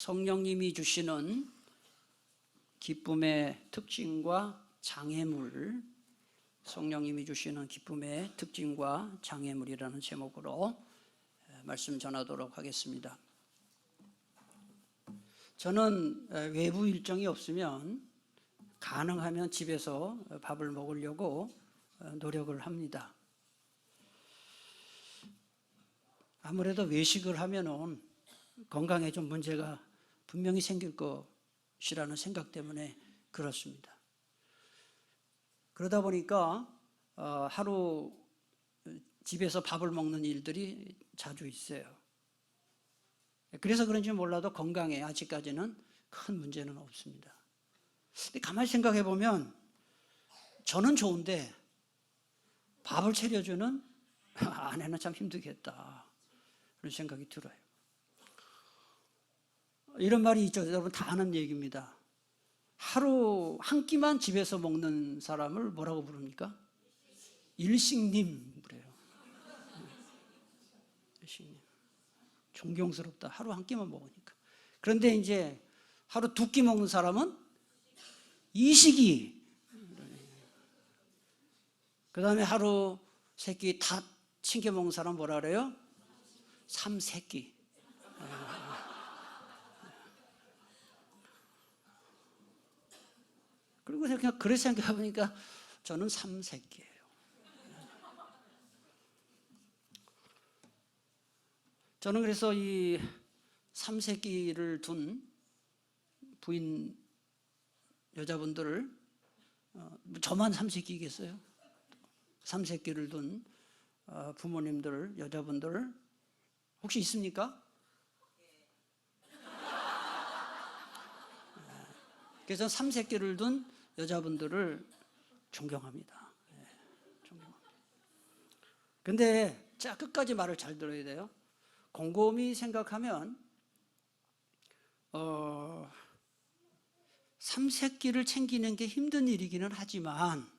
성령님이 주시는 기쁨의 특징과 장애물, 성령님이 주시는 기쁨의 특징과 장애물이라는 제목으로 말씀 전하도록 하겠습니다. 저는 외부 일정이 없으면 가능하면 집에서 밥을 먹으려고 노력을 합니다. 아무래도 외식을 하면은 건강에 좀 문제가 분명히 생길 것이라는 생각 때문에 그렇습니다. 그러다 보니까 하루 집에서 밥을 먹는 일들이 자주 있어요. 그래서 그런지 몰라도 건강에 아직까지는 큰 문제는 없습니다. 근데 가만히 생각해 보면 저는 좋은데 밥을 차려주는 아내는 참 힘들겠다, 그런 생각이 들어요. 이런 말이 있죠. 여러분 다 아는 얘기입니다. 하루 한 끼만 집에서 먹는 사람을 뭐라고 부릅니까? 일식님 그래요. 일식님. 존경스럽다. 하루 한 끼만 먹으니까. 그런데 이제 하루 두 끼 먹는 사람은 이식이. 그 다음에 하루 세 끼 다 챙겨 먹는 사람 뭐라 그래요? 삼세끼. 그리고 그냥 그렇게 생각해보니까 저는 삼세끼예요. 저는 그래서 이 삼세끼를 둔 부인 여자분들을, 저만 삼세끼겠어요? 삼세끼를 둔 부모님들, 여자분들 혹시 있습니까? 그래서 삼세끼를 둔 여자분들을 존경합니다. 존경합니다. 근데 자, 끝까지 말을 잘 들어야 돼요. 곰곰이 생각하면 삼세끼를 챙기는 게 힘든 일이기는 하지만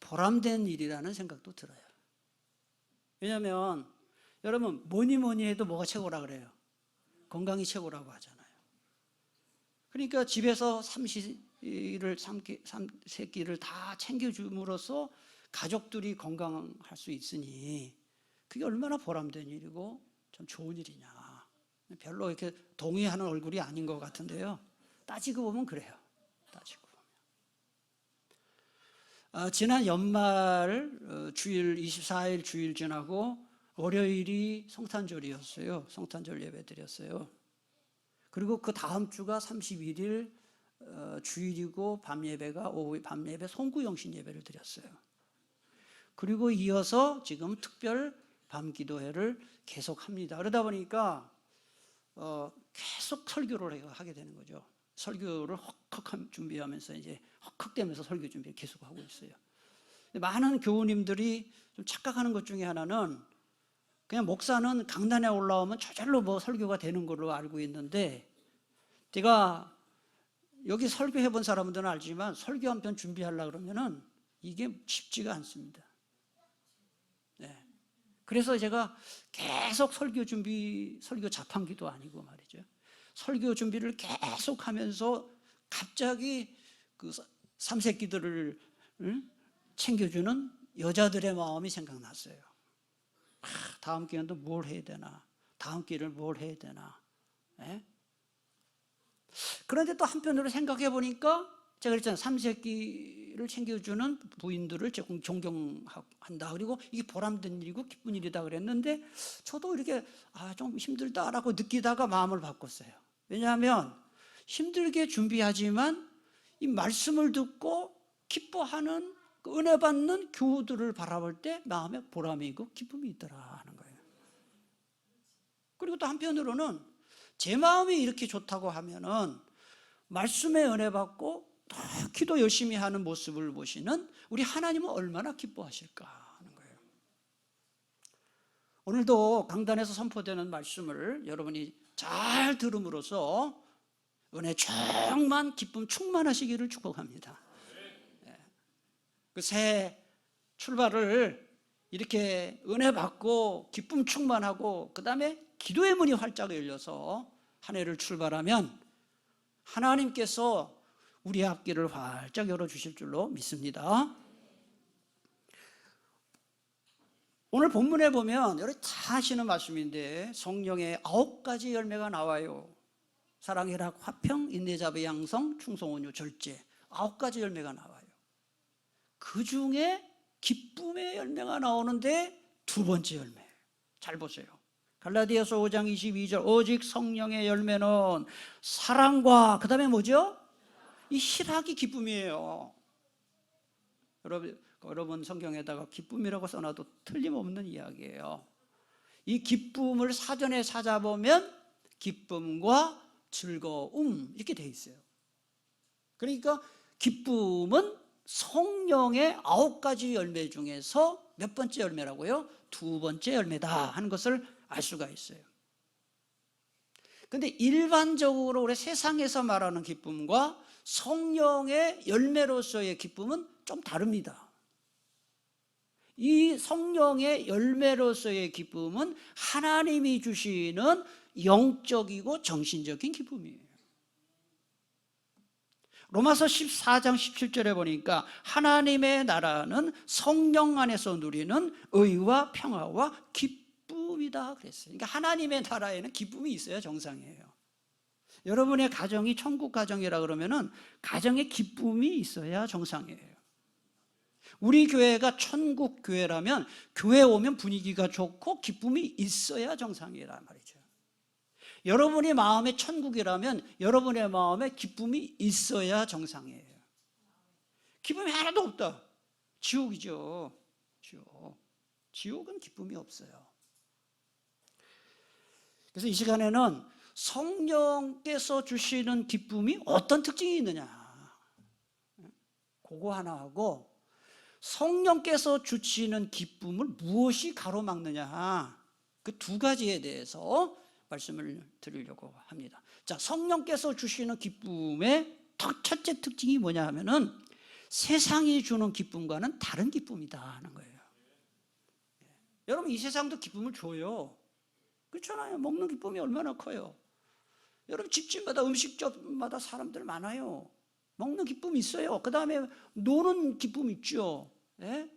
보람된 일이라는 생각도 들어요. 왜냐하면 여러분 뭐니 해도 뭐가 최고라 그래요? 건강이 최고라고 하잖아요. 그러니까 집에서 삼세끼를 다 챙겨줌으로써 가족들이 건강할 수 있으니 그게 얼마나 보람된 일이고 참 좋은 일이냐. 별로 이렇게 동의하는 얼굴이 아닌 것 같은데요. 따지고 보면 그래요. 따지고 보면. 지난 연말 주일 24일 주일 지나고 월요일이 성탄절이었어요. 성탄절 예배 드렸어요. 그리고 그 다음 주가 31일 주일이고 오후 밤 예배 송구영신 예배를 드렸어요. 그리고 이어서 지금 특별 밤 기도회를 계속합니다. 그러다 보니까 계속 설교를 하게 되는 거죠. 설교를 헉헉 준비하면서 이제 헉헉대면서 설교 준비를 계속하고 있어요. 많은 교우님들이 좀 착각하는 것 중에 하나는 그냥 목사는 강단에 올라오면 저절로 뭐 설교가 되는 걸로 알고 있는데, 제가 여기 설교해 본 사람들은 알지만 설교 한 편 준비하려고 그러면은 이게 쉽지가 않습니다. 네. 그래서 제가 계속 설교 자판기도 아니고 말이죠. 설교 준비를 계속 하면서 갑자기 그 삼세끼들을 챙겨주는 여자들의 마음이 생각났어요. 다음 기회도 뭘 해야 되나? 다음 기회를 뭘 해야 되나? 네? 그런데 또 한편으로 생각해 보니까 제가 그랬잖아요. 삼세끼를 챙겨주는 부인들을 존경한다. 그리고 이게 보람된 일이고 기쁜 일이다 그랬는데 저도 이렇게 좀 힘들다라고 느끼다가 마음을 바꿨어요. 왜냐하면 힘들게 준비하지만 이 말씀을 듣고 기뻐하는 은혜 받는 교우들을 바라볼 때 마음에 보람이 있고 기쁨이 있더라 하는 거예요. 그리고 또 한편으로는 제 마음이 이렇게 좋다고 하면은 말씀에 은혜 받고 더 기도 열심히 하는 모습을 보시는 우리 하나님은 얼마나 기뻐하실까 하는 거예요. 오늘도 강단에서 선포되는 말씀을 여러분이 잘 들음으로써 은혜 충만 기쁨 충만하시기를 축복합니다. 그 새 출발을 이렇게 은혜 받고 기쁨 충만하고 그 다음에 기도의 문이 활짝 열려서 한 해를 출발하면 하나님께서 우리 앞길을 활짝 열어주실 줄로 믿습니다. 오늘 본문에 보면 여러분 다 하시는 말씀인데 성령의 9가지 열매가 나와요. 사랑, 희락, 화평, 인내, 자비, 양성, 충성, 온유, 절제. 9가지 열매가 나와요. 그 중에 기쁨의 열매가 나오는데 두 번째 열매. 잘 보세요. 갈라디아서 5장 22절 오직 성령의 열매는 사랑과 그 다음에 뭐죠? 이 희락이 기쁨이에요. 여러분 성경에다가 기쁨이라고 써놔도 틀림없는 이야기예요. 이 기쁨을 사전에 찾아보면 기쁨과 즐거움 이렇게 돼 있어요. 그러니까 기쁨은 성령의 9가지 열매 중에서 몇 번째 열매라고요? 두 번째 열매다 하는 것을 알 수가 있어요. 근데 일반적으로 우리 세상에서 말하는 기쁨과 성령의 열매로서의 기쁨은 좀 다릅니다. 이 성령의 열매로서의 기쁨은 하나님이 주시는 영적이고 정신적인 기쁨이에요. 로마서 14장 17절에 보니까 하나님의 나라는 성령 안에서 누리는 의와 평화와 기쁨이다 그랬어요. 그러니까 하나님의 나라에는 기쁨이 있어야 정상이에요. 여러분의 가정이 천국 가정이라 그러면은 가정에 기쁨이 있어야 정상이에요. 우리 교회가 천국 교회라면 교회 오면 분위기가 좋고 기쁨이 있어야 정상이란 말이죠. 여러분의 마음에 천국이라면 여러분의 마음에 기쁨이 있어야 정상이에요. 기쁨이 하나도 없다. 지옥이죠. 지옥은 기쁨이 없어요. 그래서 이 시간에는 성령께서 주시는 기쁨이 어떤 특징이 있느냐, 그거 하나 하고 성령께서 주시는 기쁨을 무엇이 가로막느냐, 그 두 가지에 대해서 말씀을 드리려고 합니다. 자, 성령께서 주시는 기쁨의 첫째 특징이 뭐냐 하면은 세상이 주는 기쁨과는 다른 기쁨이다 하는 거예요. 여러분 이 세상도 기쁨을 줘요. 그렇잖아요. 먹는 기쁨이 얼마나 커요. 여러분 집집마다 음식점마다 사람들 많아요. 먹는 기쁨이 있어요. 그 다음에 노는 기쁨 있죠. 예?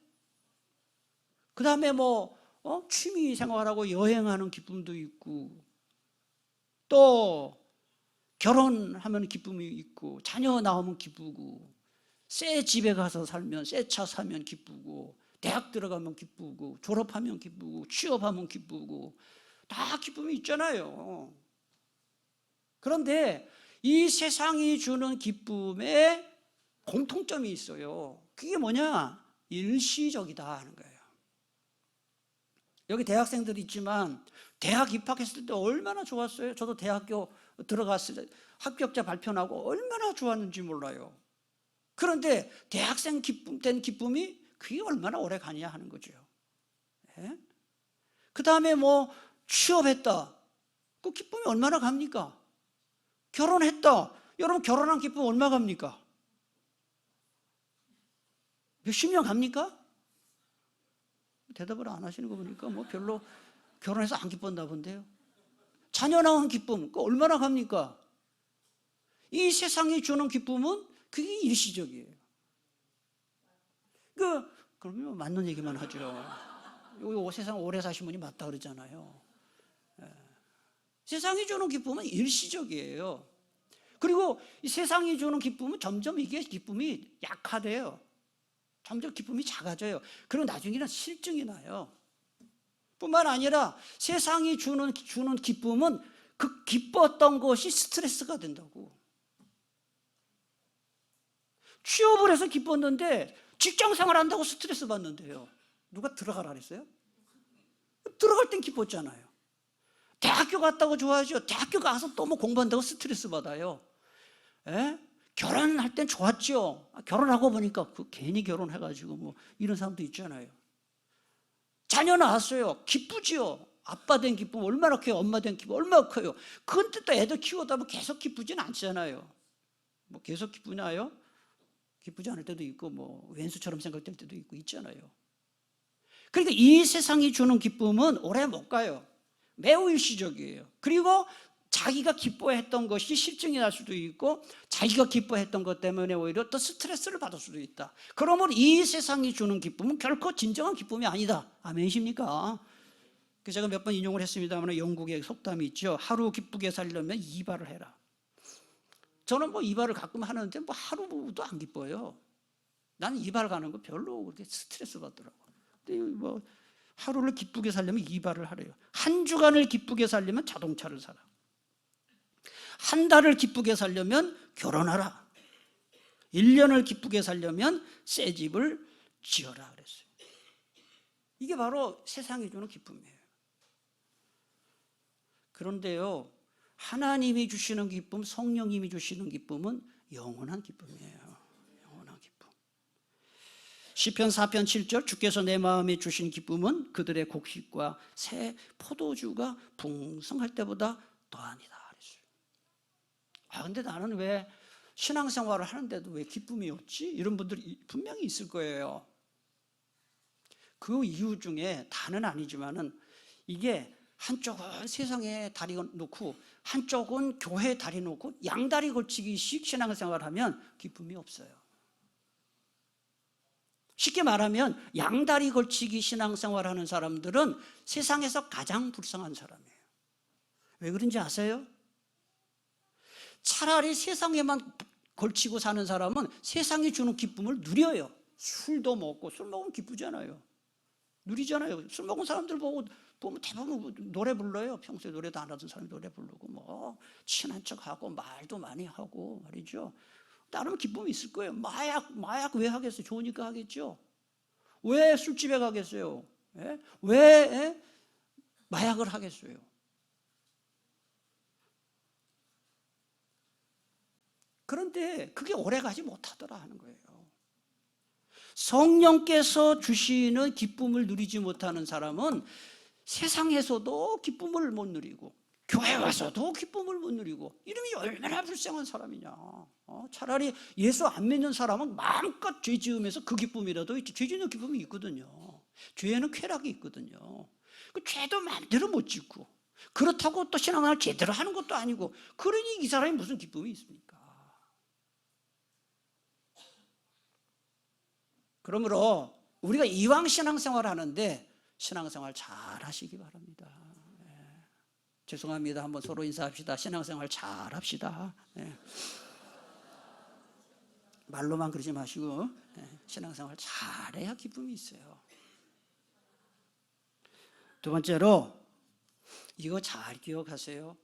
그 다음에 취미 생활하고 여행하는 기쁨도 있고, 또 결혼하면 기쁨이 있고, 자녀 나오면 기쁘고, 새 집에 가서 살면, 새 차 사면 기쁘고, 대학 들어가면 기쁘고, 졸업하면 기쁘고, 취업하면 기쁘고, 다 기쁨이 있잖아요. 그런데 이 세상이 주는 기쁨에 공통점이 있어요. 그게 뭐냐? 일시적이다 하는 거예요. 여기 대학생들이 있지만 대학 입학했을 때 얼마나 좋았어요. 저도 대학교 들어갔을 때 합격자 발표 나고 얼마나 좋았는지 몰라요. 그런데 대학생 된 기쁨이 그게 얼마나 오래 가냐 하는 거죠. 예? 그 다음에 취업했다. 그 기쁨이 얼마나 갑니까? 결혼했다. 여러분 결혼한 기쁨 얼마 갑니까? 몇십 년 갑니까? 대답을 안 하시는 거 보니까 별로 결혼해서 안 기뻤나 본데요. 자녀 낳은 기쁨 그 얼마나 갑니까? 이 세상이 주는 기쁨은 그게 일시적이에요. 그러면 맞는 얘기만 하죠. 요 세상 오래 사신 분이 맞다 그러잖아요. 세상이 주는 기쁨은 일시적이에요. 그리고 이 세상이 주는 기쁨은 점점 이게 기쁨이 약화돼요. 점점 기쁨이 작아져요. 그리고 나중에는 실증이 나요. 뿐만 아니라 세상이 주는 기쁨은 그 기뻤던 것이 스트레스가 된다고. 취업을 해서 기뻤는데 직장 생활 한다고 스트레스 받는데요. 누가 들어가라 그랬어요? 들어갈 땐 기뻤잖아요. 대학교 갔다고 좋아하죠. 대학교 가서 또 공부한다고 스트레스 받아요. 에? 결혼할 땐 좋았죠. 결혼하고 보니까 괜히 결혼해가지고 이런 사람도 있잖아요. 자녀 낳았어요. 기쁘지요. 아빠 된 기쁨 얼마나 커요. 엄마 된 기쁨 얼마나 커요. 그런데 또 애들 키우다 보면 계속 기쁘진 않잖아요. 계속 기쁘나요? 기쁘지 않을 때도 있고 왼수처럼 생각될 때도 있고 있잖아요. 그러니까 이 세상이 주는 기쁨은 오래 못 가요. 매우 일시적이에요. 그리고 자기가 기뻐했던 것이 실증이 날 수도 있고 자기가 기뻐했던 것 때문에 오히려 또 스트레스를 받을 수도 있다. 그러므로 이 세상이 주는 기쁨은 결코 진정한 기쁨이 아니다. 아멘이십니까? 그래서 제가 몇 번 인용을 했습니다만 영국의 속담이 있죠. 하루 기쁘게 살려면 이발을 해라. 저는 뭐 이발을 가끔 하는데 뭐 하루도 안 기뻐요. 나는 이발 가는 거 별로 그렇게 스트레스 받더라고. 근데 뭐 하루를 기쁘게 살려면 이발을 하래요. 한 주간을 기쁘게 살려면 자동차를 사라. 한 달을 기쁘게 살려면 결혼하라. 1년을 기쁘게 살려면 새 집을 지어라 그랬어요. 이게 바로 세상이 주는 기쁨이에요. 그런데요, 하나님이 주시는 기쁨, 성령님이 주시는 기쁨은 영원한 기쁨이에요. 영원한 기쁨. 시편 4편 7절, 주께서 내 마음에 주신 기쁨은 그들의 곡식과 새 포도주가 풍성할 때보다 더하니다. 근데 나는 왜 신앙생활을 하는데도 왜 기쁨이 없지? 이런 분들이 분명히 있을 거예요. 그 이유 중에 다는 아니지만은 이게 한쪽은 세상에 다리 놓고 한쪽은 교회에 다리 놓고 양다리 걸치기식 신앙생활을 하면 기쁨이 없어요. 쉽게 말하면 양다리 걸치기 신앙생활을 하는 사람들은 세상에서 가장 불쌍한 사람이에요. 왜 그런지 아세요? 차라리 세상에만 걸치고 사는 사람은 세상이 주는 기쁨을 누려요. 술도 먹고, 술 먹으면 기쁘잖아요. 누리잖아요. 술 먹은 사람들 보면 대부분 노래 불러요. 평소에 노래도 안 하던 사람이 노래 부르고 뭐 친한 척하고 말도 많이 하고 말이죠. 나름 기쁨이 있을 거예요. 마약 왜 하겠어요? 좋으니까 하겠죠. 왜 술집에 가겠어요? 예? 왜 마약을 하겠어요? 그런데 그게 오래가지 못하더라 하는 거예요. 성령께서 주시는 기쁨을 누리지 못하는 사람은 세상에서도 기쁨을 못 누리고 교회 와서도 기쁨을 못 누리고 이름이 얼마나 불쌍한 사람이냐. 차라리 예수 안 믿는 사람은 마음껏 죄 지으면서 그 기쁨이라도 있지. 죄 짓는 기쁨이 있거든요. 죄에는 쾌락이 있거든요. 그 죄도 마음대로 못 짓고 그렇다고 또 신앙생활 제대로 하는 것도 아니고 그러니 이 사람이 무슨 기쁨이 있습니까? 그러므로 우리가 이왕 신앙생활 하는데 신앙생활 잘 하시기 바랍니다. 죄송합니다. 한번 서로 인사합시다. 신앙생활 잘 합시다. 말로만 그러지 마시고 신앙생활 잘해야 기쁨이 있어요. 두 번째로 이거 잘 기억하세요.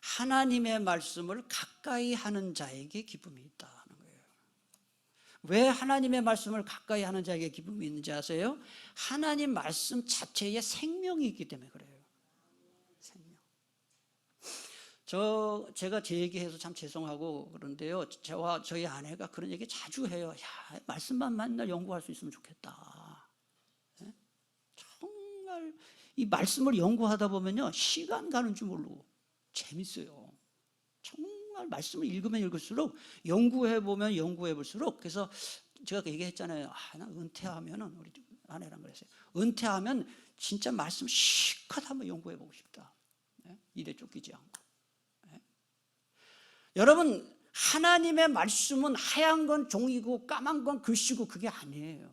하나님의 말씀을 가까이 하는 자에게 기쁨이 있다. 왜 하나님의 말씀을 가까이 하는 자에게 기쁨이 있는지 아세요? 하나님 말씀 자체에 생명이 있기 때문에 그래요. 생명. 제가 제 얘기해서 참 죄송하고 그런데요. 저와 저희 아내가 그런 얘기 자주 해요. 야, 말씀만 맨날 연구할 수 있으면 좋겠다. 네? 정말 이 말씀을 연구하다 보면요. 시간 가는 줄 모르고 재밌어요. 정말 말씀을 읽으면 읽을수록 연구해보면 연구해볼수록 그래서 제가 얘기했잖아요. 나 은퇴하면은 우리 아내랑 그랬어요. 은퇴하면 진짜 말씀 실컷 한번 연구해보고 싶다. 일에 쫓기지 않고. 여러분 하나님의 말씀은 하얀 건 종이고 까만 건 글씨고 그게 아니에요.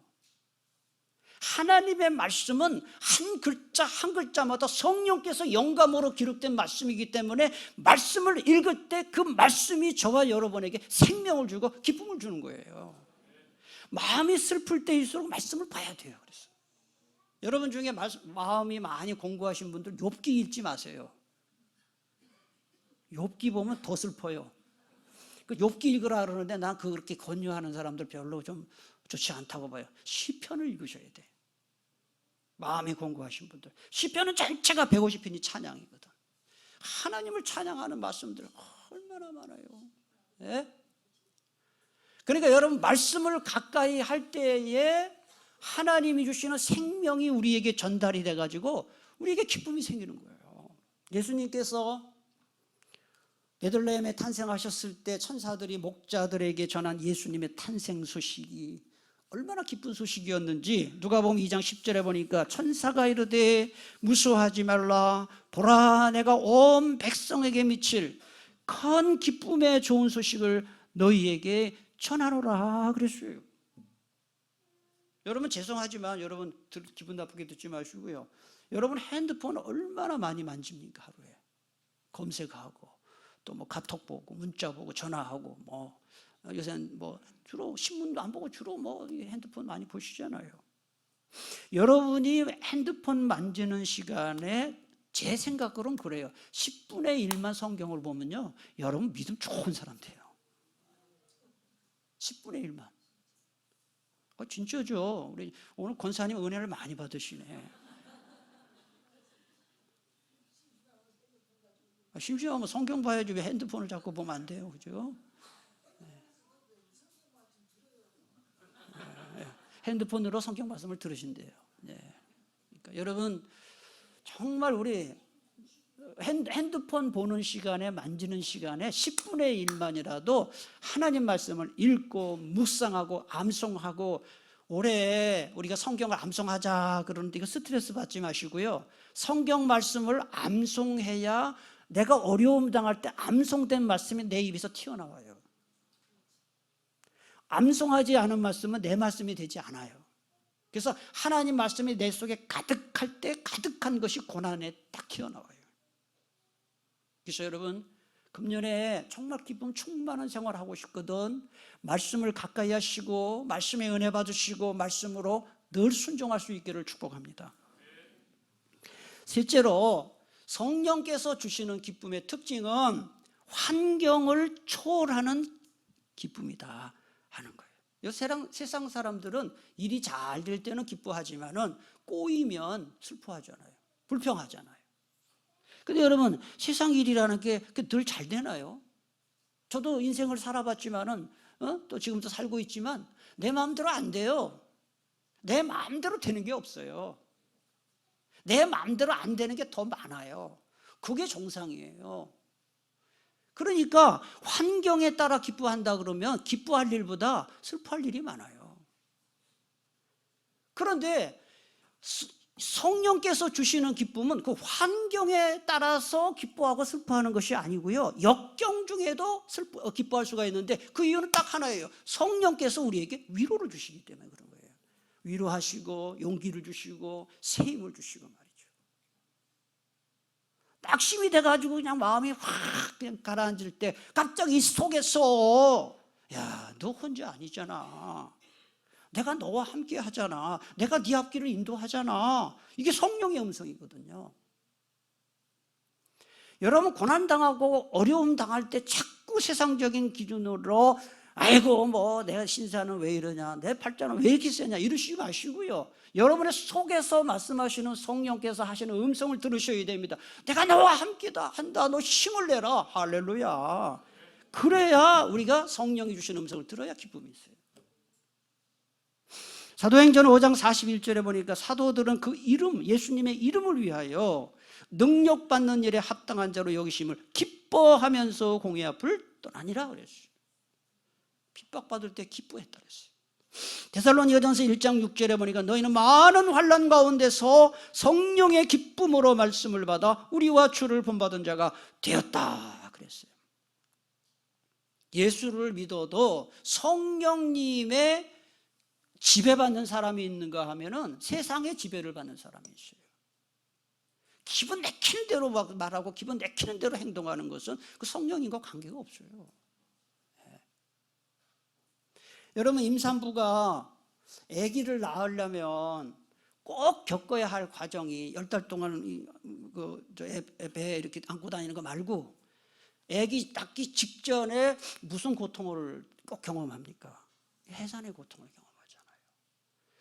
하나님의 말씀은 한 글자 한 글자마다 성령께서 영감으로 기록된 말씀이기 때문에 말씀을 읽을 때 그 말씀이 저와 여러분에게 생명을 주고 기쁨을 주는 거예요. 마음이 슬플 때일수록 말씀을 봐야 돼요. 그래서 여러분 중에 마음이 많이 공부하신 분들 욥기 읽지 마세요. 욥기 보면 더 슬퍼요. 그 욥기 읽으라 그러는데 난 그렇게 권유하는 사람들 별로 좀 좋지 않다고 봐요. 시편을 읽으셔야 돼. 마음이 공고하신 분들. 시편은 전체가 150편이 찬양이거든. 하나님을 찬양하는 말씀들 얼마나 많아요. 네? 그러니까 여러분 말씀을 가까이 할 때에 하나님이 주시는 생명이 우리에게 전달이 돼가지고 우리에게 기쁨이 생기는 거예요. 예수님께서 베들레헴에 탄생하셨을 때 천사들이 목자들에게 전한 예수님의 탄생 소식이 얼마나 기쁜 소식이었는지 누가복음 2장 10절에 보니까 천사가 이르되 무서워하지 말라 보라 내가 온 백성에게 미칠 큰 기쁨의 좋은 소식을 너희에게 전하노라 그랬어요. 여러분 죄송하지만 여러분 기분 나쁘게 듣지 마시고요. 여러분 핸드폰 얼마나 많이 만집니까? 하루에 검색하고 또 뭐 카톡 보고 문자 보고 전화하고 뭐 요새는 뭐 주로 신문도 안 보고 주로 뭐 핸드폰 많이 보시잖아요. 여러분이 핸드폰 만지는 시간에 제 생각으로는 그래요. 10분의 1만 성경을 보면요 여러분 믿음 좋은 사람 돼요. 10분의 1만. 진짜죠. 우리 오늘 권사님 은혜를 많이 받으시네. 심지어 성경 봐야지 왜 핸드폰을 자꾸 보면 안 돼요. 그죠? 핸드폰으로 성경 말씀을 들으신대요. 네. 그러니까 여러분 정말 우리 핸드폰 보는 시간에 만지는 시간에 10분의 1만이라도 하나님 말씀을 읽고 묵상하고 암송하고 올해 우리가 성경을 암송하자 그러는데 이거 스트레스 받지 마시고요. 성경 말씀을 암송해야 내가 어려움 당할 때 암송된 말씀이 내 입에서 튀어나와요. 암송하지 않은 말씀은 내 말씀이 되지 않아요. 그래서 하나님 말씀이 내 속에 가득할 때 가득한 것이 고난에 딱 튀어나와요. 그래서 여러분 금년에 정말 기쁨 충만한 생활하고 싶거든. 말씀을 가까이 하시고 말씀에 은혜 받으시고 말씀으로 늘 순종할 수 있기를 축복합니다. 셋째로 성령께서 주시는 기쁨의 특징은 환경을 초월하는 기쁨이다 하는 거예요. 세상 사람들은 일이 잘 될 때는 기뻐하지만은 꼬이면 슬퍼하잖아요. 불평하잖아요. 근데 여러분 세상 일이라는 게 늘 잘 되나요? 저도 인생을 살아봤지만은 또 지금도 살고 있지만 내 마음대로 안 돼요. 내 마음대로 되는 게 없어요. 내 마음대로 안 되는 게 더 많아요. 그게 정상이에요. 그러니까 환경에 따라 기뻐한다 그러면 기뻐할 일보다 슬퍼할 일이 많아요. 그런데 성령께서 주시는 기쁨은 그 환경에 따라서 기뻐하고 슬퍼하는 것이 아니고요. 역경 중에도 기뻐할 수가 있는데 그 이유는 딱 하나예요. 성령께서 우리에게 위로를 주시기 때문에 그런 거예요. 위로하시고 용기를 주시고 새 힘을 주시고 말이죠. 낙심이 돼가지고 그냥 마음이 확 그냥 가라앉을 때 갑자기 속에서 야, 너 혼자 아니잖아. 내가 너와 함께 하잖아. 내가 네 앞길을 인도하잖아. 이게 성령의 음성이거든요. 여러분 고난당하고 어려움 당할 때 자꾸 세상적인 기준으로 아이고 뭐 내가 신사는 왜 이러냐, 내 팔자는 왜 이렇게 세냐 이러시지 마시고요. 여러분의 속에서 말씀하시는 성령께서 하시는 음성을 들으셔야 됩니다. 내가 너와 함께다 한다. 너 힘을 내라. 할렐루야. 그래야 우리가 성령이 주시는 음성을 들어야 기쁨이 있어요. 사도행전 5장 41절에 보니까 사도들은 그 이름, 예수님의 이름을 위하여 능력받는 일에 합당한 자로 여기심을 기뻐하면서 공의 앞을 떠나니라 그랬어요. 핍박받을 때 기뻐했다 그랬어요. 데살로니가전서 1장 6절에 보니까 너희는 많은 환난 가운데서 성령의 기쁨으로 말씀을 받아 우리와 주를 본받은 자가 되었다 그랬어요. 예수를 믿어도 성령님의 지배받는 사람이 있는가 하면은 세상의 지배를 받는 사람이 있어요. 기분 내키는 대로 말하고 기분 내키는 대로 행동하는 것은 그 성령님과 관계가 없어요. 네. 여러분 임산부가 아기를 낳으려면 꼭 겪어야 할 과정이 10달 동안 배에 이렇게 안고 다니는 거 말고 아기 낳기 직전에 무슨 고통을 꼭 경험합니까? 해산의 고통을 경험합니다.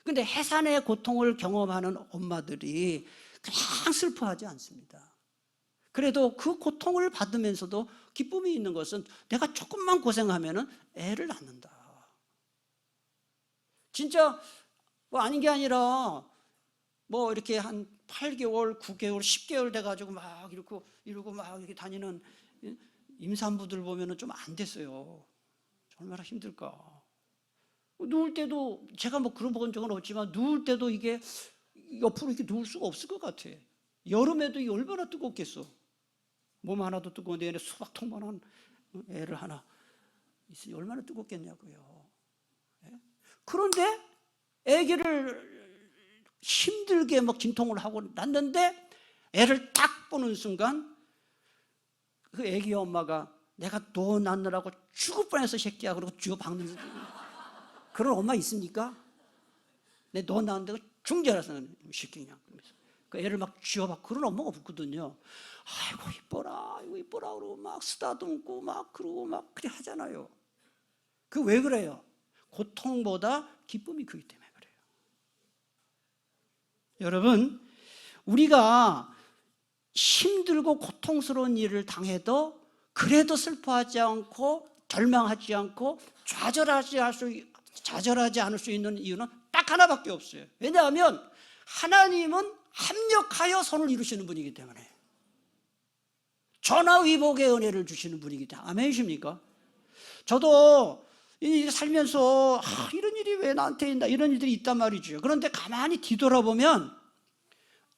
근데 해산의 고통을 경험하는 엄마들이 그냥 슬퍼하지 않습니다. 그래도 그 고통을 받으면서도 기쁨이 있는 것은 내가 조금만 고생하면 애를 낳는다. 진짜 뭐 아닌 게 아니라 뭐 이렇게 한 8개월, 9개월, 10개월 돼가지고 막 이러고 막 이렇게 다니는 임산부들 보면은 좀 안 됐어요. 얼마나 힘들까. 누울 때도 제가 뭐 그런 본 적은 없지만 누울 때도 이게 옆으로 이렇게 누울 수가 없을 것 같아. 여름에도 이게 얼마나 뜨겁겠어. 몸 하나도 뜨거운데 얘네 수박통만한 애를 하나 있으니 얼마나 뜨겁겠냐고요. 그런데 아기를 힘들게 막 진통을 하고 낳는데 애를 딱 보는 순간 그 아기 엄마가 내가 너 낳느라고 죽을 뻔했어 새끼야 그러고 쥐어박는 그런 엄마 있습니까? 내 너 낳는다고 죽는 줄 알았어 새끼냐 그러면서 그 애를 막 쥐어박 그런 엄마가 없거든요. 아이고 이뻐라 아이고 이뻐라 그러고 막 쓰다듬고 막 그러고 막 그래 하잖아요. 그 왜 그래요? 고통보다 기쁨이 크기 때문에 그래요. 여러분 우리가 힘들고 고통스러운 일을 당해도 그래도 슬퍼하지 않고 절망하지 않고 좌절하지 않을 수 있는 이유는 딱 하나밖에 없어요. 왜냐하면 하나님은 합력하여 선을 이루시는 분이기 때문에 전화위복의 은혜를 주시는 분이기 때문에 아멘이십니까? 저도 살면서 이런 일이 왜 나한테 있나 이런 일들이 있단 말이죠. 그런데 가만히 뒤돌아보면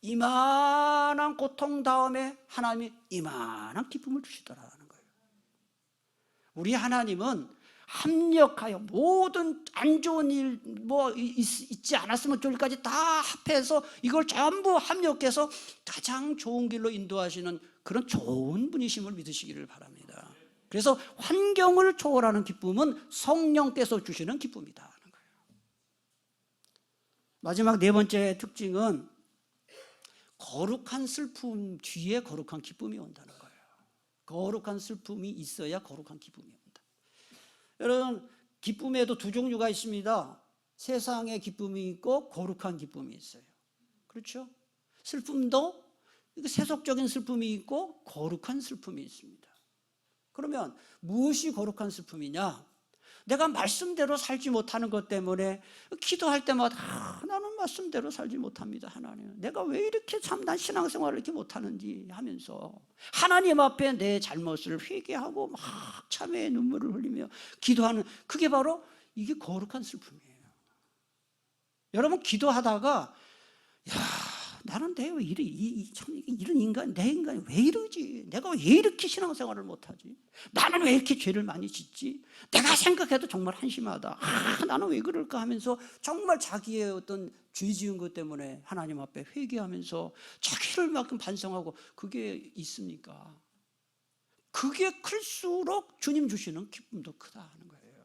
이만한 고통 다음에 하나님이 이만한 기쁨을 주시더라는 거예요. 우리 하나님은 합력하여 모든 안 좋은 일 뭐 있지 않았으면 좋을 까지 다 합해서 이걸 전부 합력해서 가장 좋은 길로 인도하시는 그런 좋은 분이심을 믿으시기를 바랍니다. 그래서 환경을 초월하는 기쁨은 성령께서 주시는 기쁨이다 하는 거예요. 마지막 네 번째 특징은 거룩한 슬픔 뒤에 거룩한 기쁨이 온다는 거예요. 거룩한 슬픔이 있어야 거룩한 기쁨이 온다. 여러분 기쁨에도 두 종류가 있습니다. 세상의 기쁨이 있고 거룩한 기쁨이 있어요. 그렇죠? 슬픔도 세속적인 슬픔이 있고 거룩한 슬픔이 있습니다. 그러면 무엇이 거룩한 슬픔이냐? 내가 말씀대로 살지 못하는 것 때문에 기도할 때마다 나는 말씀대로 살지 못합니다. 하나님 내가 왜 이렇게 난 신앙생활을 이렇게 못하는지 하면서 하나님 앞에 내 잘못을 회개하고 막 참회의 눈물을 흘리며 기도하는 그게 바로 이게 거룩한 슬픔이에요. 여러분 기도하다가 나는 내가 왜 이런 인간, 내 인간이 왜 이러지? 내가 왜 이렇게 신앙생활을 못하지? 나는 왜 이렇게 죄를 많이 짓지? 내가 생각해도 정말 한심하다. 나는 왜 그럴까 하면서 정말 자기의 어떤 죄 지은 것 때문에 하나님 앞에 회개하면서 자기를 만큼 반성하고 그게 있습니까? 그게 클수록 주님 주시는 기쁨도 크다 하는 거예요.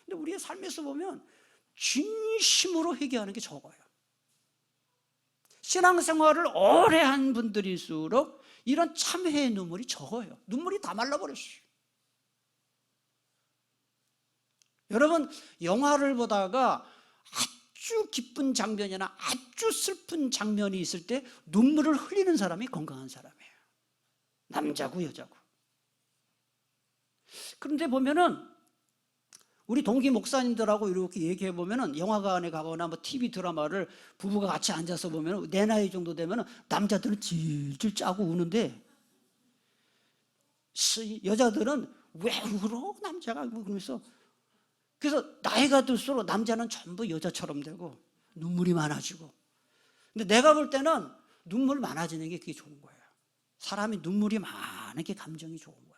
근데 우리의 삶에서 보면 진심으로 회개하는 게 적어요. 신앙생활을 오래 한 분들일수록 이런 참회의 눈물이 적어요. 눈물이 다 말라버렸어요. 여러분 영화를 보다가 아주 기쁜 장면이나 아주 슬픈 장면이 있을 때 눈물을 흘리는 사람이 건강한 사람이에요. 남자고 여자고. 그런데 보면은 우리 동기 목사님들하고 이렇게 얘기해 보면은 영화관에 가거나 뭐 TV 드라마를 부부가 같이 앉아서 보면 내 나이 정도 되면은 남자들은 질질 짜고 우는데 여자들은 왜 울어 남자가 그러면서 그래서 나이가 들수록 남자는 전부 여자처럼 되고 눈물이 많아지고 근데 내가 볼 때는 눈물 많아지는 게 그게 좋은 거예요. 사람이 눈물이 많은 게 감정이 좋은 거예요.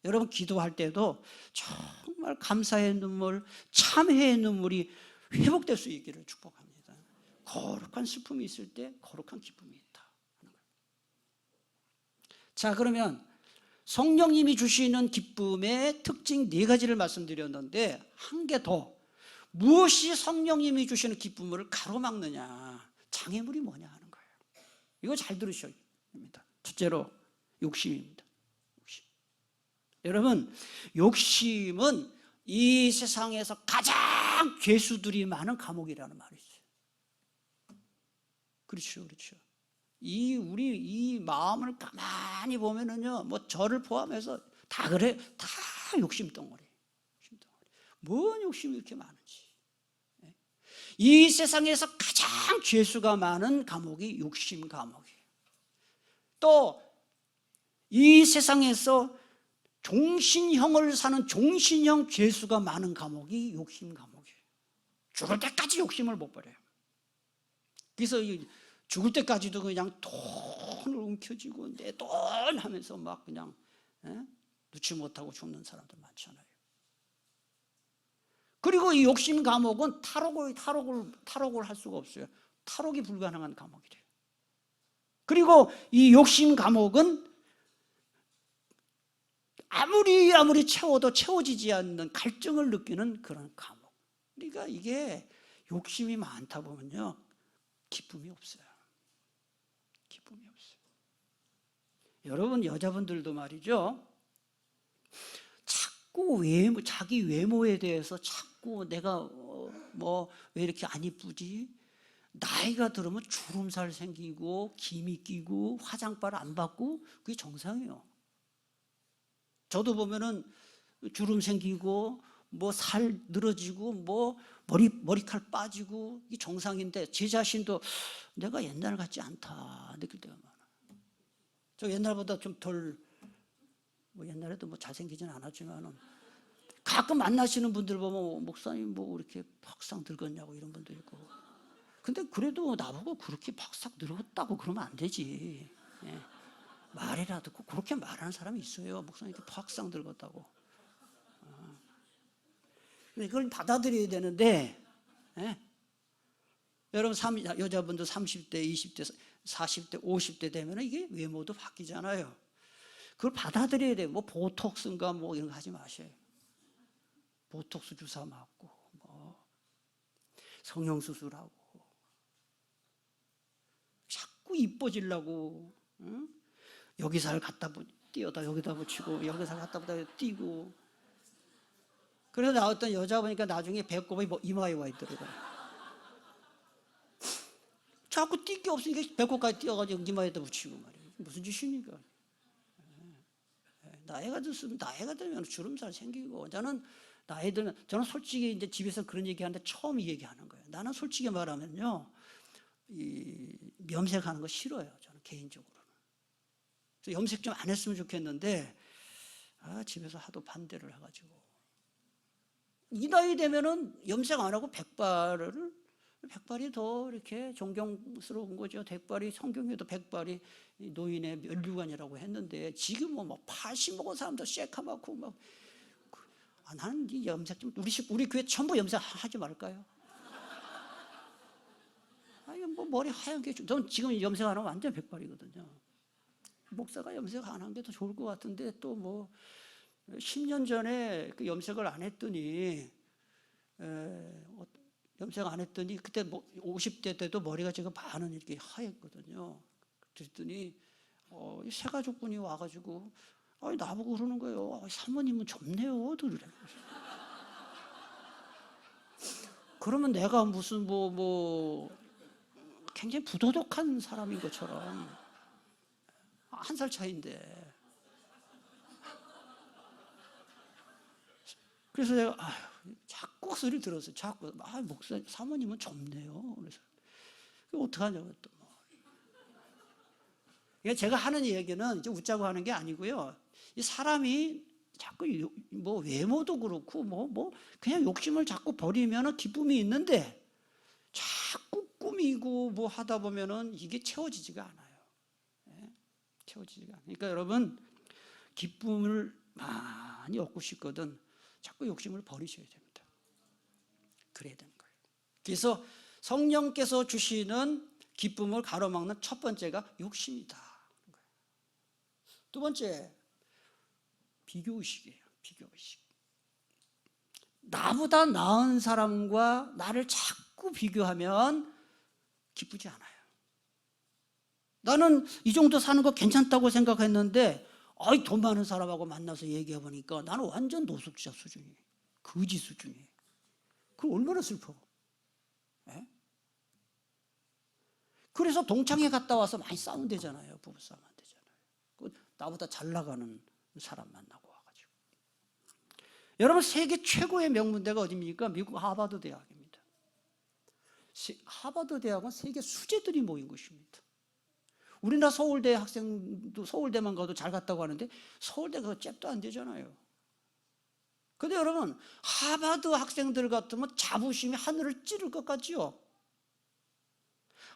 여러분 기도할 때도 정말 감사의 눈물, 참회의 눈물이 회복될 수 있기를 축복합니다. 거룩한 슬픔이 있을 때 거룩한 기쁨이 있다. 자 그러면 성령님이 주시는 기쁨의 특징 네 가지를 말씀드렸는데 한 개 더 무엇이 성령님이 주시는 기쁨을 가로막느냐 장애물이 뭐냐 하는 거예요. 이거 잘 들으셔야 됩니다. 첫째로 욕심입니다. 여러분 욕심은 이 세상에서 가장 죄수들이 많은 감옥이라는 말이 있어요. 그렇죠. 우리 이 마음을 가만히 보면은요, 뭐 저를 포함해서 다 그래, 다 욕심덩어리. 뭔 욕심이 이렇게 많은지. 이 세상에서 가장 죄수가 많은 감옥이 욕심 감옥이에요. 또 이 세상에서 종신형을 사는 종신형 죄수가 많은 감옥이 욕심 감옥이에요. 죽을 때까지 욕심을 못 버려요. 그래서 죽을 때까지도 그냥 돈을 움켜쥐고 내 돈 하면서 막 그냥 놓지 못하고 죽는 사람들 많잖아요. 그리고 이 욕심 감옥은 탈옥을 할 수가 없어요. 탈옥이 불가능한 감옥이래요. 그리고 이 욕심 감옥은 아무리 채워도 채워지지 않는 갈증을 느끼는 그런 감옥. 그러니까 이게 욕심이 많다 보면요, 기쁨이 없어요. 기쁨이 없어요. 여러분, 여자분들도 말이죠, 자꾸 자기 외모에 대해서 자꾸 내가 왜 이렇게 안 이쁘지? 나이가 들으면 주름살 생기고 기미 끼고 화장발 안 받고 그게 정상이에요. 저도 보면은 주름 생기고 뭐 살 늘어지고 뭐 머리칼 빠지고 이게 정상인데 제 자신도 내가 옛날 같지 않다 느낄 때가 많아요. 저 옛날보다 좀 덜, 옛날에도 잘생기진 않았지만은 가끔 만나시는 분들 보면 목사님 이렇게 팍싹 늙었냐고 이런 분도 있고. 근데 그래도 나보고 그렇게 팍싹 늙었다고 그러면 안 되지. 예. 말이라 듣고 그렇게 말하는 사람이 있어요. 목사님 이렇게 팍싹 늙었다고. 근데 그걸 받아들여야 되는데, 예? 여러분 여자분도 30대, 20대, 40대, 50대 되면 이게 외모도 바뀌잖아요. 그걸 받아들여야 돼요. 보톡스인가 이런 거 하지 마세요. 보톡스 주사 맞고 성형수술하고 자꾸 이뻐지려고, 응? 여기 살 갖다 띄어다 여기다 붙이고 여기 살 갖다 띄고. 그래서 나왔던 여자 보니까 나중에 배꼽이 이마에 와 있더라고요. 자꾸 띄 게 없으니까 배꼽까지 띄어가지고 이마에다 붙이고 말이에요. 무슨 짓입니까? 나이가 들면 주름살 생기고. 저는 솔직히 이제 집에서 그런 얘기하는데 처음 이 얘기하는 거예요. 나는 솔직히 말하면요, 염색하는 거 싫어요. 저는 개인적으로는. 그래서 염색 좀 안 했으면 좋겠는데 집에서 하도 반대를 해가지고 이 나이 되면은 염색 안 하고 백발이 더 이렇게 존경스러운 거죠. 성경에도 백발이 노인의 면류관이라고 했는데 지금은 80 먹은 사람도 새카맣고 나는 이 염색 좀 우리 교회 전부 염색 하지 말까요? 머리 하얀 게 전 지금 염색 안 하면 완전 백발이거든요. 목사가 염색 안 한 게 더 좋을 것 같은데 또 10년 전에 그 염색을 안 했더니 그때 50대 때도 머리가 지금 반은 이렇게 하였거든요. 그랬더니 새 가족분이 와가지고 나보고 그러는 거예요. 사모님은 젊네요. 그러면 내가 무슨 굉장히 부도덕한 사람인 것처럼, 한 살 차이인데. 그래서 내가 자꾸 소리 들었어요. 자꾸 목사 사모님은 젊네요. 그래서 어떡하냐고 또. 제가 하는 얘기는 이제 웃자고 하는 게 아니고요. 이 사람이 자꾸 외모도 그렇고 그냥 욕심을 자꾸 버리면 기쁨이 있는데 자꾸 꾸미고 하다 보면은 이게 채워지지가 않아요. 채워지지가 않아요. 그러니까 여러분, 기쁨을 많이 얻고 싶거든 자꾸 욕심을 버리셔야 됩니다. 그래야 되는 거예요. 그래서 성령께서 주시는 기쁨을 가로막는 첫 번째가 욕심이다. 두 번째, 비교의식이에요. 비교의식. 나보다 나은 사람과 나를 자꾸 비교하면 기쁘지 않아요. 나는 이 정도 사는 거 괜찮다고 생각했는데 돈 많은 사람하고 만나서 얘기해 보니까 나는 완전 노숙자 수준이에요. 거지 수준이에요. 그럼 얼마나 슬퍼. 네? 그래서 동창회 갔다 와서 많이 싸운대잖아요. 부부싸움 안 되잖아요. 나보다 잘 나가는 사람 만나고 와가지고. 여러분, 세계 최고의 명문대가 어디입니까? 미국 하버드 대학입니다. 하버드 대학은 세계 수재들이 모인 곳입니다. 우리나라 서울대 학생도 서울대만 가도 잘 갔다고 하는데 서울대 그 잽도 안 되잖아요. 근데 여러분, 하버드 학생들 같으면 자부심이 하늘을 찌를 것 같지요.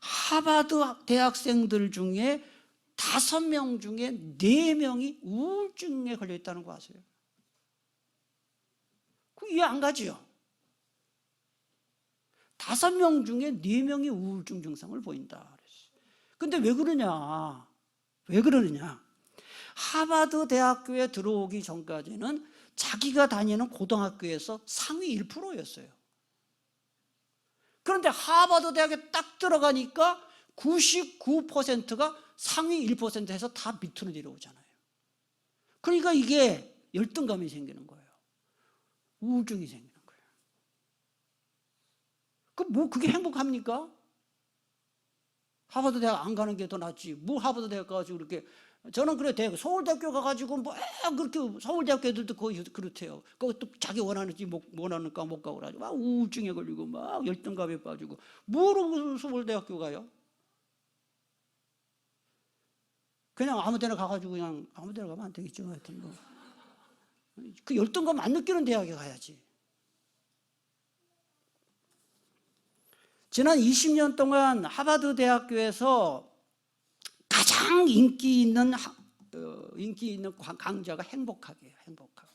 하버드 대학생들 중에 5명 중에 4명이 우울증에 걸려 있다는 거 아세요? 그 이해 안 가지요? 5명 중에 4명이 우울증 증상을 보인다. 근데 왜 그러냐? 왜 그러느냐? 하버드 대학교에 들어오기 전까지는 자기가 다니는 고등학교에서 상위 1%였어요. 그런데 하버드 대학에 딱 들어가니까 99%가 상위 1%에서 다 밑으로 내려오잖아요. 그러니까 이게 열등감이 생기는 거예요. 우울증이 생기는 거예요. 그게 행복합니까? 하버드 대학 안 가는 게 더 낫지. 뭐 하버드 대학 가가지고 그렇게. 저는 그래요. 서울대학교 가가지고 뭐 그렇게 서울대학교 애들도 거의 그렇대요. 그것도 자기 원하는지 원하는가 못 가고 그러고 막 우울증에 걸리고 막 열등감에 빠지고. 뭐로 서울대학교 가요? 그냥 아무 데나 가가지고 그냥 아무 데나 가면 안 되겠죠. 하여튼 뭐. 그 열등감 안 느끼는 대학에 가야지. 지난 20년 동안 하버드 대학교에서 가장 인기 있는 강좌가 행복학이에요. 행복학.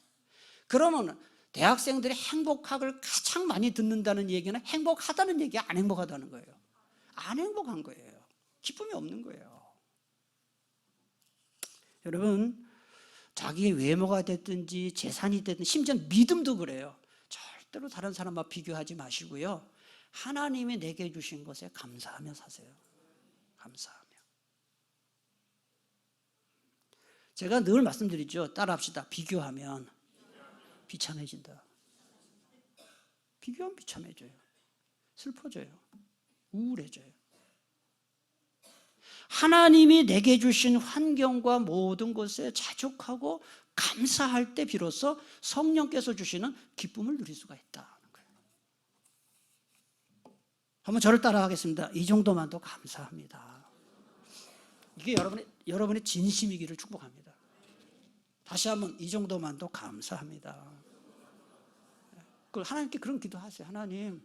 그러면 대학생들이 행복학을 가장 많이 듣는다는 얘기는 행복하다는 얘기야, 안 행복하다는 거예요? 안 행복한 거예요. 기쁨이 없는 거예요. 여러분, 자기의 외모가 됐든지 재산이 됐든 심지어 믿음도 그래요. 절대로 다른 사람과 비교하지 마시고요. 하나님이 내게 주신 것에 감사하며 사세요. 감사하며. 제가 늘 말씀드리죠. 따라합시다. 비교하면 비참해진다. 비교하면 비참해져요. 슬퍼져요. 우울해져요. 하나님이 내게 주신 환경과 모든 것에 자족하고 감사할 때 비로소 성령께서 주시는 기쁨을 누릴 수가 있다. 한번 저를 따라 하겠습니다. 이 정도만도 감사합니다. 이게 여러분의 진심이기를 축복합니다. 다시 한번 이 정도만도 감사합니다. 하나님께 그런 기도하세요. 하나님,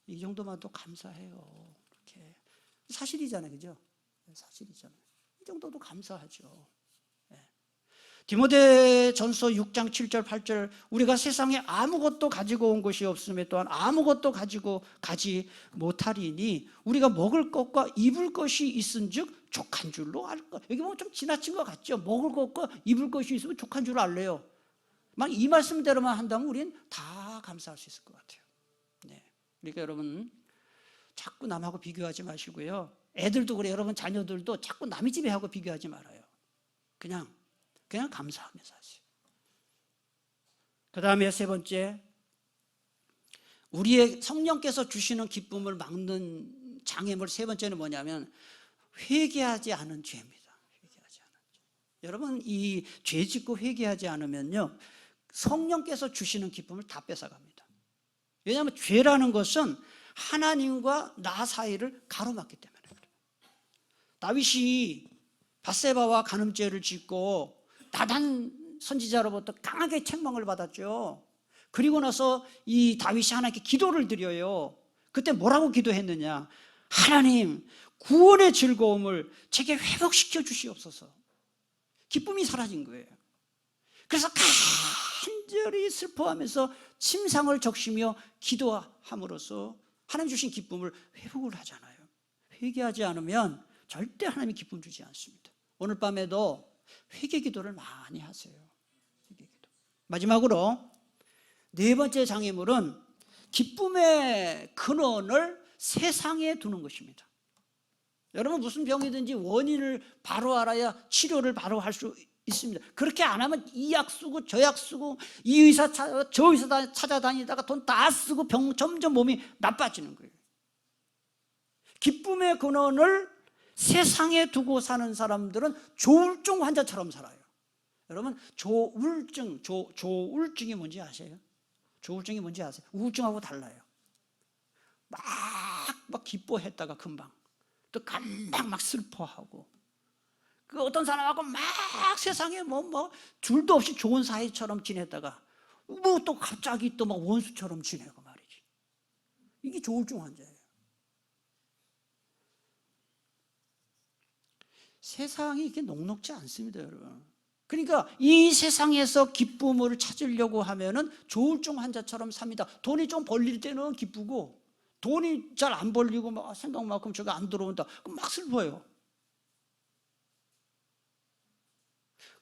이 정도만도 감사해요. 이렇게 사실이잖아요, 그죠? 사실이잖아요. 이 정도도 감사하죠. 디모데전서 6장 7절 8절 우리가 세상에 아무것도 가지고 온 것이 없음에 또한 아무것도 가지고 가지 못하리니 우리가 먹을 것과 입을 것이 있은즉 족한 줄로 알까. 여기 보면 좀 지나친 것 같죠. 먹을 것과 입을 것이 있으면 족한 줄 알래요. 막 이 말씀대로만 한다면 우리는 다 감사할 수 있을 것 같아요. 네. 그러니까 여러분 자꾸 남하고 비교하지 마시고요. 애들도 그래. 여러분 자녀들도 자꾸 남의 집에 하고 비교하지 말아요. 그냥 감사하며 사세요. 그 다음에 세 번째, 우리의 성령께서 주시는 기쁨을 막는 장애물 세 번째는 뭐냐면 회개하지 않은 죄입니다. 회개하지 않은 죄. 여러분 이 죄 짓고 회개하지 않으면요 성령께서 주시는 기쁨을 다 뺏어갑니다. 왜냐하면 죄라는 것은 하나님과 나 사이를 가로막기 때문에 그래요. 다윗이 밧세바와 간음죄를 짓고 나단 선지자로부터 강하게 책망을 받았죠. 그리고 나서 이 다윗이 하나님께 기도를 드려요. 그때 뭐라고 기도했느냐? 하나님, 구원의 즐거움을 제게 회복시켜 주시옵소서. 기쁨이 사라진 거예요. 그래서 간절히 슬퍼하면서 침상을 적시며 기도함으로써 하나님 주신 기쁨을 회복을 하잖아요. 회개하지 않으면 절대 하나님이 기쁨 주지 않습니다. 오늘 밤에도 회개 기도를 많이 하세요. 회개 기도. 마지막으로 네 번째 장애물은 기쁨의 근원을 세상에 두는 것입니다. 여러분 무슨 병이든지 원인을 바로 알아야 치료를 바로 할 수 있습니다. 그렇게 안 하면 이 약 쓰고 저 약 쓰고 이 의사 저 의사 찾아다니다가 돈 다 쓰고 점점 몸이 나빠지는 거예요. 기쁨의 근원을 세상에 두고 사는 사람들은 조울증 환자처럼 살아요. 여러분 조울증이 뭔지 아세요? 조울증이 뭔지 아세요? 우울증하고 달라요. 막 기뻐했다가 금방 또 금방 막 슬퍼하고 그 어떤 사람하고 막 세상에 뭐 둘도 없이 좋은 사이처럼 지냈다가 뭐 또 갑자기 또 막 원수처럼 지내고 말이지. 이게 조울증 환자예요. 세상이 이렇게 녹록지 않습니다, 여러분. 그러니까 이 세상에서 기쁨을 찾으려고 하면은 조울증 환자처럼 삽니다. 돈이 좀 벌릴 때는 기쁘고, 돈이 잘 안 벌리고 막 생각만큼 저게 안 들어온다, 그럼 막 슬퍼요.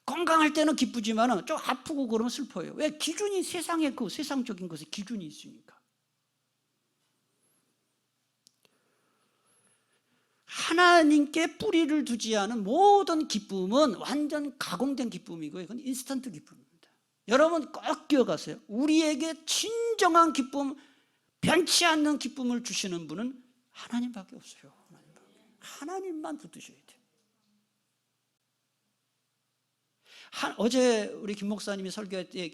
건강할 때는 기쁘지만은 좀 아프고 그러면 슬퍼요. 왜? 기준이 세상에 그 세상적인 것에 기준이 있으니까. 하나님께 뿌리를 두지 않은 모든 기쁨은 완전 가공된 기쁨이고요. 이건 인스턴트 기쁨입니다. 여러분 꼭 기억하세요. 우리에게 진정한 기쁨, 변치 않는 기쁨을 주시는 분은 하나님밖에 없어요. 하나님만 붙드셔야 돼요. 어제 우리 김 목사님이 설교할 때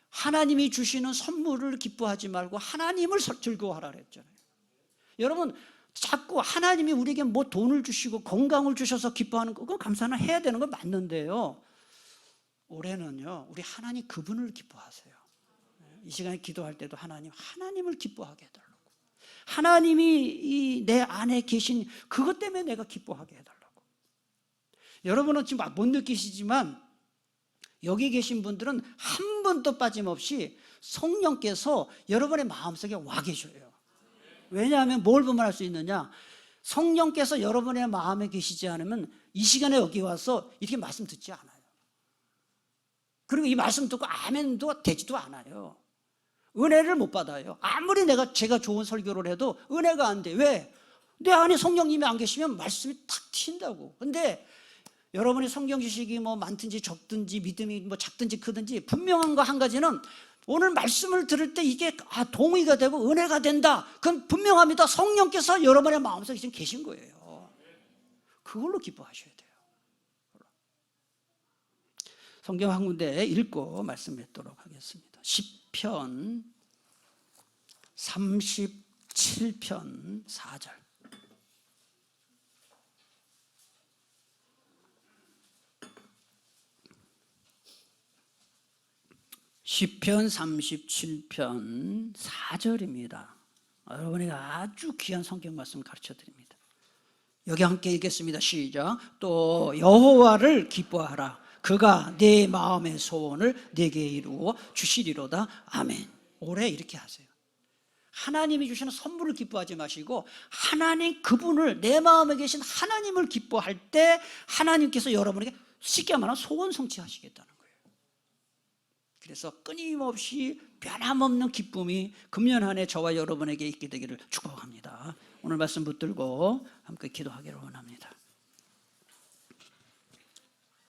하나님이 주시는 선물을 기뻐하지 말고 하나님을 즐거워하라 그랬잖아요. 여러분 자꾸 하나님이 우리에게 뭐 돈을 주시고 건강을 주셔서 기뻐하는 거, 그건 감사는 해야 되는 건 맞는데요, 올해는요 우리 하나님 그분을 기뻐하세요. 이 시간에 기도할 때도 하나님을 기뻐하게 해달라고, 하나님이 내 안에 계신 그것 때문에 내가 기뻐하게 해달라고. 여러분은 지금 못 느끼시지만 여기 계신 분들은 한 번도 빠짐없이 성령께서 여러분의 마음속에 와 계셔요. 왜냐하면 뭘 보면 알 수 있느냐, 성령께서 여러분의 마음에 계시지 않으면 이 시간에 여기 와서 이렇게 말씀 듣지 않아요. 그리고 이 말씀 듣고 아멘도 되지도 않아요. 은혜를 못 받아요. 아무리 제가 좋은 설교를 해도 은혜가 안 돼. 왜? 내 안에 성령님이 안 계시면 말씀이 탁 튄다고. 근데 여러분이 성경 지식이 뭐 많든지 적든지 믿음이 뭐 작든지 크든지 분명한 거 한 가지는, 오늘 말씀을 들을 때 이게 동의가 되고 은혜가 된다, 그건 분명합니다. 성령께서 여러분의 마음속에 지금 계신 거예요. 그걸로 기뻐하셔야 돼요. 성경 한 군데 읽고 말씀 맺도록 하겠습니다. 시편 37편 4절. 시편 37편 4절입니다. 여러분에게 아주 귀한 성경 말씀 가르쳐 드립니다. 여기 함께 읽겠습니다. 시작. 또 여호와를 기뻐하라. 그가 내 마음의 소원을 내게 이루어 주시리로다. 아멘. 올해 이렇게 하세요. 하나님이 주시는 선물을 기뻐하지 마시고 하나님 그분을, 내 마음에 계신 하나님을 기뻐할 때 하나님께서 여러분에게 쉽게 말하면 소원 성취하시겠다는 거예요. 그래서 끊임없이 변함없는 기쁨이 금년 한 해 저와 여러분에게 있게 되기를 축복합니다. 오늘 말씀 붙들고 함께 기도하기를 원합니다.